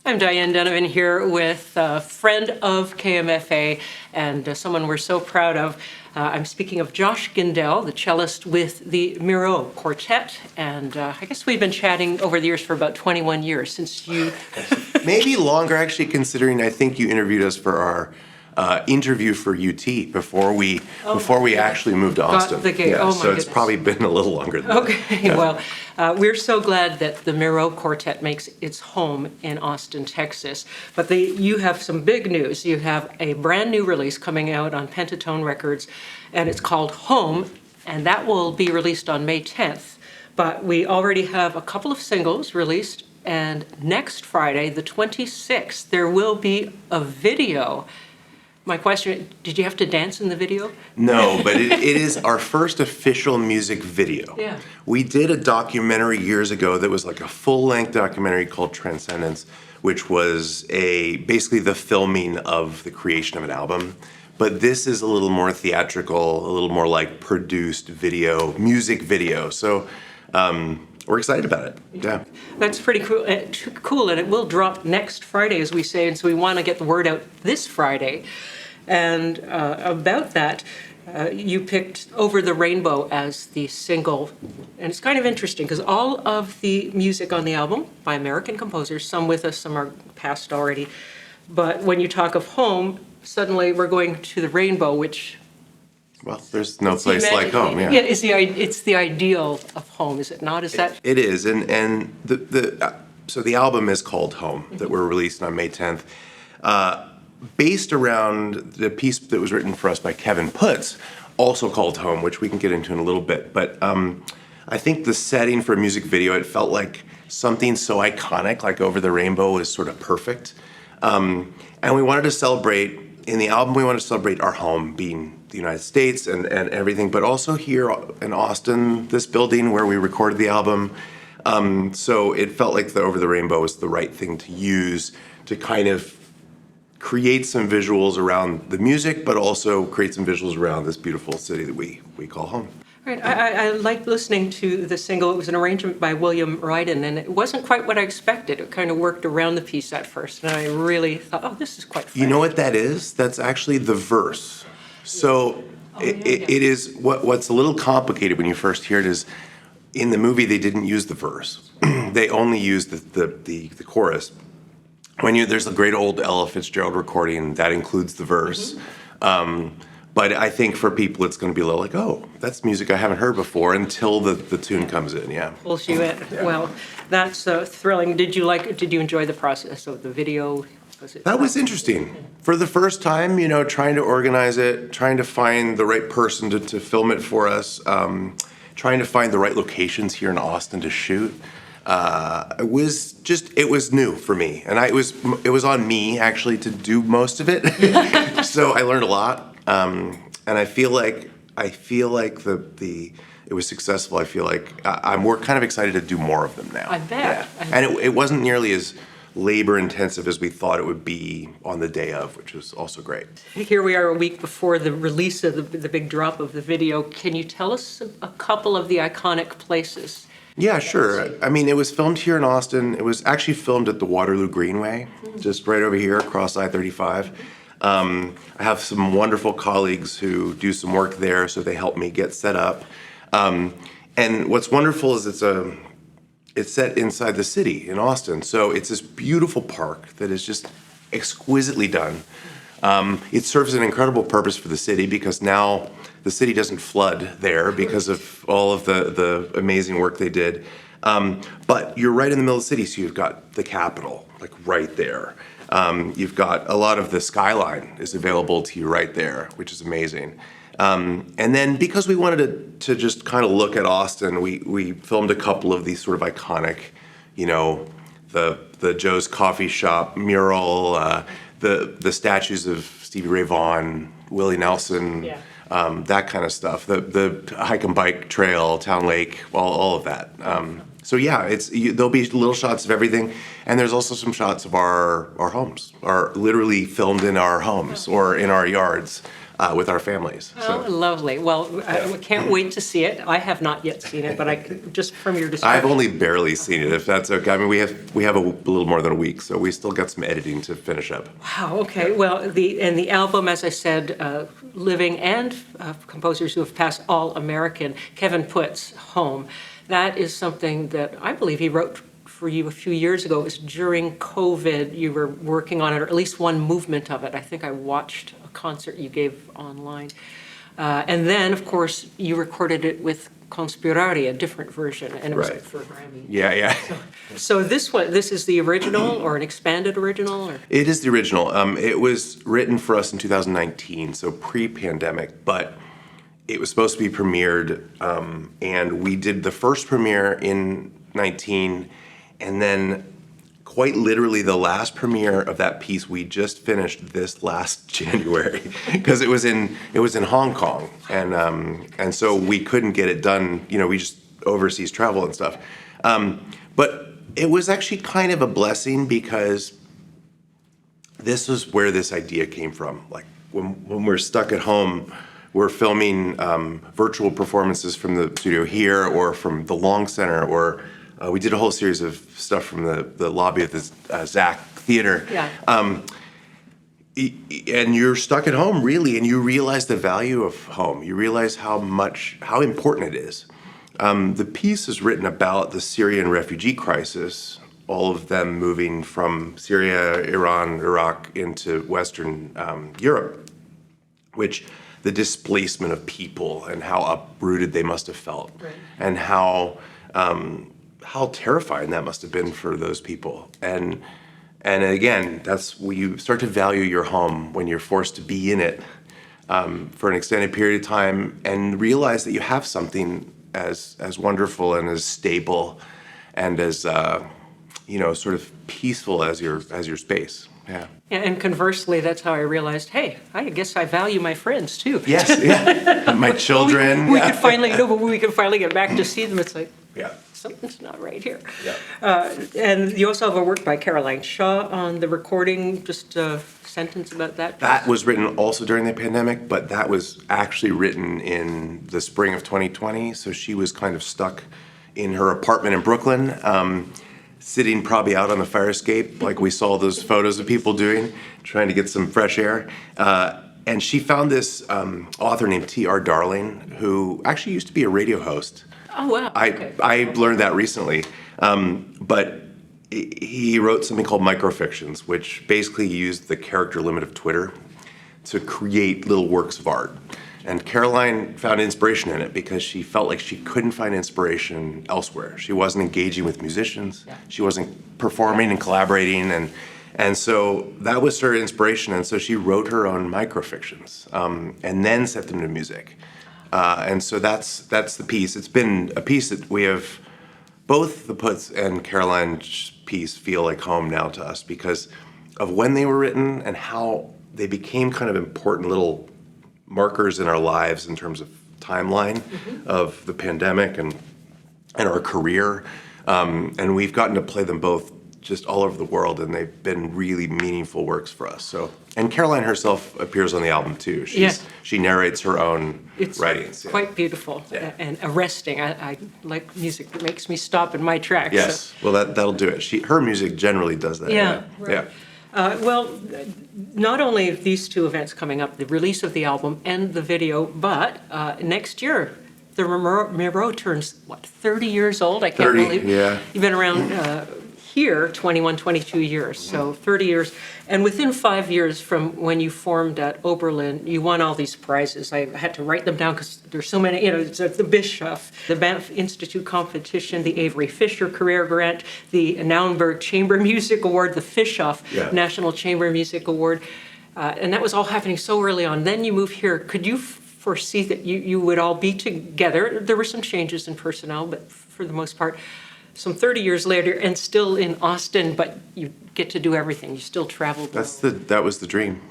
I'm Dianne Donovan here with a friend of KMFA and someone we're so proud of. I'm speaking of Josh Gindele, the cellist with the Miró Quartet, and I guess we've been chatting over the years for about 21 years since you... Maybe longer, actually, considering I think you interviewed us for our interview for UT before we actually moved to Austin. The gate. Yeah, Oh my so goodness. it's probably been a little longer than that. Okay, Yeah. well, we're so glad that the Miró Quartet makes its home in Austin, Texas. But you have some big news. You have a brand new release coming out on Pentatone Records, and it's called Home, and that will be released on May 10th. But we already have a couple of singles released, and next Friday, the 26th, there will be a video. My question, did you have to dance in the video? No, but it is our first official music video. Yeah. We did a documentary years ago that was like a full-length documentary called Transcendence, which was basically the filming of the creation of an album. But this is a little more theatrical, a little more like produced video, music video. So we're excited about it. Yeah. That's pretty cool, and it will drop next Friday, as we say, and so we want to get the word out this Friday. And about that, you picked Over the Rainbow as the single, and it's kind of interesting because all of the music on the album by American composers, some with us, some are passed already, but when you talk of home, suddenly we're going to the rainbow, which... Well, there's no place like home, yeah. Yeah, it's the ideal of home, is it not? Is that... It is, and so the album is called Home, that we're releasing on May 10th. Based around the piece that was written for us by Kevin Putz, also called Home, which we can get into in a little bit. But I think the setting for a music video, it felt like something so iconic, like Over the Rainbow, was sort of perfect. And we wanted to celebrate, in the album, we wanted to celebrate our home being the United States and everything, but also here in Austin, this building where we recorded the album. So it felt like the Over the Rainbow was the right thing to use to kind of create some visuals around the music, but also create some visuals around this beautiful city that we call home. Right. I liked listening to the single. It was an arrangement by William Ryden, and it wasn't quite what I expected. It kind of worked around the piece at first, and I really thought, oh, this is quite fun. You know what that is? That's actually the verse. So it is, what's a little complicated when you first hear it is, in the movie they didn't use the verse. They only used the chorus. There's a great old Ella Fitzgerald recording that includes the verse. But I think for people it's going to be a little like, oh, that's music I haven't heard before until the tune comes in, yeah. Pulls you in. Yeah. Well, that's thrilling. Did you enjoy the process of the video? That was interesting. For the first time, trying to organize it, trying to find the right person to film it for us, trying to find the right locations here in Austin to shoot. It was new for me, and it was on me actually to do most of it. So I learned a lot, and I feel like it was successful. I feel like we're kind of excited to do more of them now. I bet. Yeah. And it wasn't nearly as labor intensive as we thought it would be on the day of, which was also great. Here we are a week before the release of the big drop of the video. Can you tell us a couple of the iconic places? Yeah, sure. I mean, it was filmed here in Austin. It was actually filmed at the Waterloo Greenway, just right over here across I-35. I have some wonderful colleagues who do some work there, so they help me get set up. And what's wonderful is it's set inside the city in Austin. So it's this beautiful park that is just exquisitely done. It serves an incredible purpose for the city because now the city doesn't flood there because of all of the amazing work they did. But you're right in the middle of the city, so you've got the Capitol, like right there. You've got a lot of the skyline is available to you right there, which is amazing. And then because we wanted to just kind of look at Austin, we filmed a couple of these sort of iconic, the Joe's Coffee Shop mural, the statues of Stevie Ray Vaughan, Willie Nelson, Yeah. That kind of stuff. The hike and bike trail, Town Lake, all of that. So yeah, there'll be little shots of everything, and there's also some shots of our homes, are literally filmed in our homes or in our yards. with our families. Oh, lovely. Well, I can't wait to see it. I have not yet seen it, but just from your description. I've only barely seen it, if that's okay. I mean, we have a little more than a week, so we still got some editing to finish up. Wow, okay. Well, the album, as I said, living and composers who have passed, all American, Kevin Putt's Home. That is something that I believe he wrote for you a few years ago. It was during COVID. You were working on it, or at least one movement of it. I think I watched a concert you gave online. And then, of course, you recorded it with Conspirare, a different version, and it was Right. for Grammy. Yeah. So this is the original or an expanded original? Or? It is the original. It was written for us in 2019, so pre-pandemic, but it was supposed to be premiered, and we did the first premiere in 19, and then quite literally the last premiere of that piece we just finished this last January, because it was in Hong Kong, and so we couldn't get it done. You know, we just overseas travel and stuff. But it was actually kind of a blessing, because this is where this idea came from. Like when we're stuck at home, we're filming virtual performances from the studio here or from the Long Center, or we did a whole series of stuff from the lobby of the Zach Theater. Yeah. And you're stuck at home, really, and you realize the value of home. You realize how important it is. The piece is written about the Syrian refugee crisis, all of them moving from Syria, Iran, Iraq into Western Europe, which the displacement of people and how uprooted they must have felt, right. and how terrifying that must have been for those people. And again, that's when you start to value your home, when you're forced to be in it for an extended period of time, and realize that you have something as wonderful and as stable and as sort of peaceful as your space. Yeah. And conversely, that's how I realized, hey, I guess I value my friends too. Yes. Yeah. My children. We could finally, but we can finally get back to see them. It's like, Yeah. something's not right here. Yeah. And you also have a work by Caroline Shaw on the recording. Just a sentence about that. That was written also during the pandemic, but that was actually written in the spring of 2020. So she was kind of stuck in her apartment in Brooklyn, sitting probably out on the fire escape, like we saw those photos of people doing, trying to get some fresh air. And she found this author named T.R. Darling, who actually used to be a radio host. Oh, wow. I learned that recently. But he wrote something called microfictions, which basically used the character limit of Twitter to create little works of art. And Caroline found inspiration in it because she felt like she couldn't find inspiration elsewhere. She wasn't engaging with musicians. Yeah. She wasn't performing and collaborating. And so that was her inspiration. And so she wrote her own microfictions and then set them to music. And so that's the piece. It's been a piece that we have, both the Putts and Caroline's piece feel like home now to us because of when they were written and how they became kind of important little markers in our lives in terms of timeline of the pandemic and our career. And we've gotten to play them both just all over the world, and they've been really meaningful works for us. So, and Caroline herself appears on the album too. She narrates her own writings. It's quite beautiful and arresting. I like music that makes me stop in my tracks. Yes, so. well that'll do it. Her music generally does that. Yeah, right. Yeah. Well, not only these two events coming up, the release of the album and the video, but next year, the Miró turns, 30 years old? I can't believe it. Yeah. You've been around here 21, 22 years, so 30 years. And within 5 years from when you formed at Oberlin, you won all these prizes. I had to write them down because there's so many, it's the Bischoff, the Banff Institute competition, the Avery Fisher Career Grant, the Naumburg Chamber Music Award, the Fischoff National Chamber Music Award. And that was all happening so early on. Then you move here. Could you foresee that you would all be together? There were some changes in personnel, but for the most part, some 30 years later and still in Austin, but you get to do everything. You still travel. That was the dream.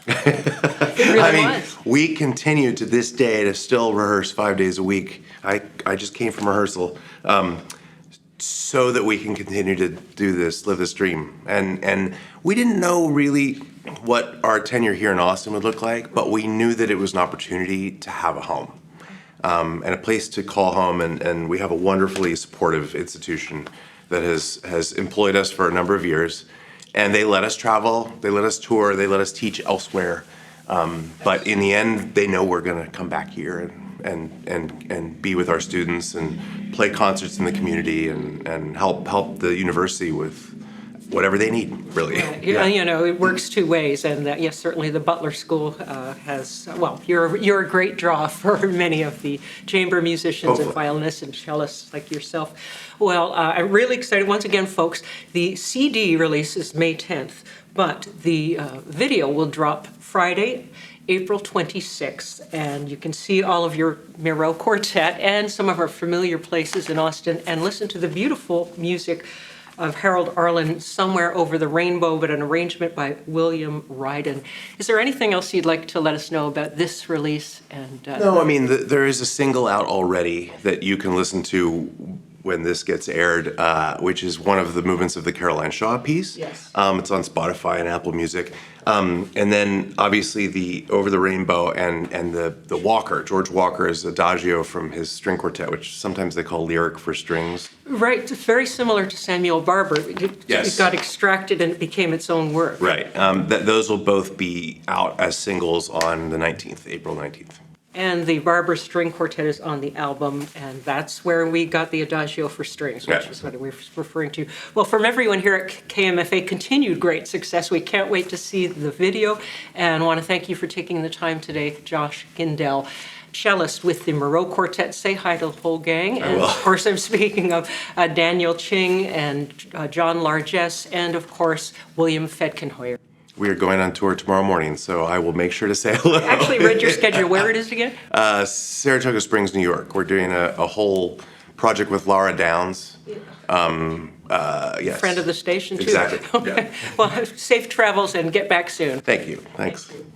It really was. We continue to this day to still rehearse 5 days a week. I just came from rehearsal so that we can continue to do this, live this dream. And we didn't know really what our tenure here in Austin would look like, but we knew that it was an opportunity to have a home. And a place to call home, and we have a wonderfully supportive institution that has employed us for a number of years, and they let us travel, they let us tour, they let us teach elsewhere, but in the end, they know we're going to come back here and be with our students and play concerts in the community and help the university with whatever they need, really. Yeah, you know, it works two ways, and yes, certainly the Butler School has, well, you're a great draw for many of the chamber musicians and violinists and cellists like yourself. Well, I'm really excited. Once again, folks, the CD release is May 10th, but the video will drop Friday, April 26th, and you can see all of your Miró Quartet and some of our familiar places in Austin and listen to the beautiful music of Harold Arlen, Somewhere Over the Rainbow, but an arrangement by William Ryden. Is there anything else you'd like to let us know about this release? And No, I mean, there is a single out already that you can listen to when this gets aired, which is one of the movements of the Caroline Shaw piece. Yes. It's on Spotify and Apple Music. And then obviously the Over the Rainbow and the Walker, George Walker's adagio from his string quartet, which sometimes they call lyric for strings. Right, it's very similar to Samuel Barber. Yes. It got extracted and it became its own work. Right. Those will both be out as singles on the 19th, April 19th. And the Barber String Quartet is on the album, and that's where we got the adagio for strings, which is what we were referring to. Well, from everyone here at KMFA, continued great success. We can't wait to see the video, and want to thank you for taking the time today, Josh Gindele, cellist with the Miró Quartet. Say hi to the whole gang. And of course, I'm speaking of Daniel Ching and John Largess, and of course, William Fedkenhoyer. We are going on tour tomorrow morning, so I will make sure to say hello. Actually, read your schedule. Where it is again? Saratoga Springs, New York. We're doing a whole project with Laura Downs. Yes. Friend of the station, too. Exactly. Okay. Yeah. Well, safe travels and get back soon. Thank you. Thanks. Thank you.